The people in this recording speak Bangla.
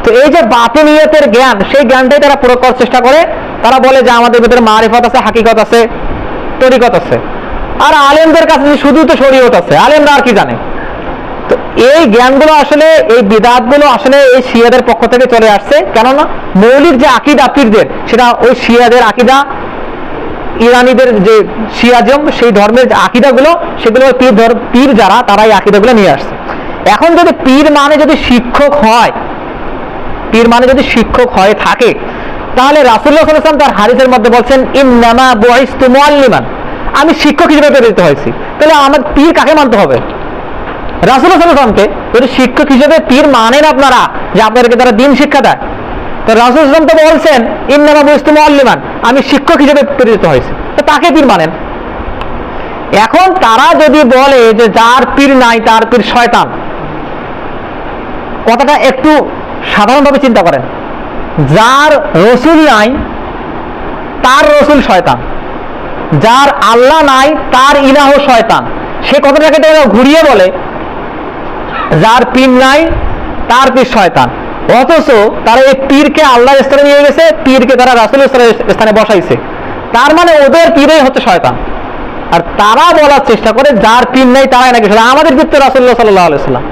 তো এই যে বাতিনিয়তের জ্ঞান, সেই জ্ঞানটাই তারা প্রয়োগ করার চেষ্টা করে। তারা বলে যে আমাদের ভিতরে মারিফত আছে, হাকিকত আছে, তরিকত আছে, আর আলেমদের কাছে শুধু তো শরীয়ত আছে, আলেমরা আর কি জানে। তো এই জ্ঞানগুলো আসলে, এই বিদআতগুলো আসলে এই শিয়াদের পক্ষ থেকে চলে আসছে। কেননা মৌলিক যে আকীদা পীরদের, সেটা ওই শিয়াদের আকীদা, ইরানিদের যে শিয়াজম, সেই ধর্মের যে আকীদাগুলো, সেগুলো পীর যারা, তারা এই আকীদাগুলো নিয়ে আসছে। এখন যদি পীর মানে যদি শিক্ষক হয়, পীর মানে যদি শিক্ষক হয়ে থাকে, তাহলে রাসূলুল্লাহ সাল্লাল্লাহু আলাইহি ওয়াসাল্লাম তার হাদিসের মধ্যে বলছেন ইন্নামা বুইসতু মুআল্লিমান, আমি শিক্ষক হিসেবে প্রেরিত হয়েছি। তাহলে আমার পীর কাকে মানতে হবে? রাসূলুল্লাহ সাল্লাল্লাহু আলাইহি ওয়াসাল্লামকে। যদি শিক্ষক হিসেবে পীর মানেন আপনারা, যে আপনাদেরকে তারা দ্বীন শিক্ষা দেয়, তো রাসূলুল্লাহ সাল্লাল্লাহু আলাইহি ওয়াসাল্লাম তো বলছেন ইন্নামা বুইসতু মুআল্লিমান, আমি শিক্ষক হিসেবে প্রেরিত হয়েছি, তো তাকে পীর মানেন। এখন তারা যদি বলে যে যার পীর নাই তার পীর শয়তান, কথাটা একটু সাধারণভাবে চিন্তা করেন। যার রসুল নাই তার রসুল শয়তান, যার আল্লাহ নাই তার ইলাহ শয়তান। সে কথাটাকে ঘুরিয়ে বলে যার পীর নাই তার পীর শয়তান। অথচ তারা এই পীরকে আল্লাহর স্থানে নিয়ে গেছে, পীরকে তারা রাসূলের স্থানে বসাইছে। তার মানে ওদের পীরই হচ্ছে শয়তান। আর তারা বলার চেষ্টা করে যার পীর নাই তারাই নাকি শয়তান। আমাদের পীর তো রাসূলুল্লাহ সাল্লাল্লাহু আলাইহি ওয়াসাল্লাম।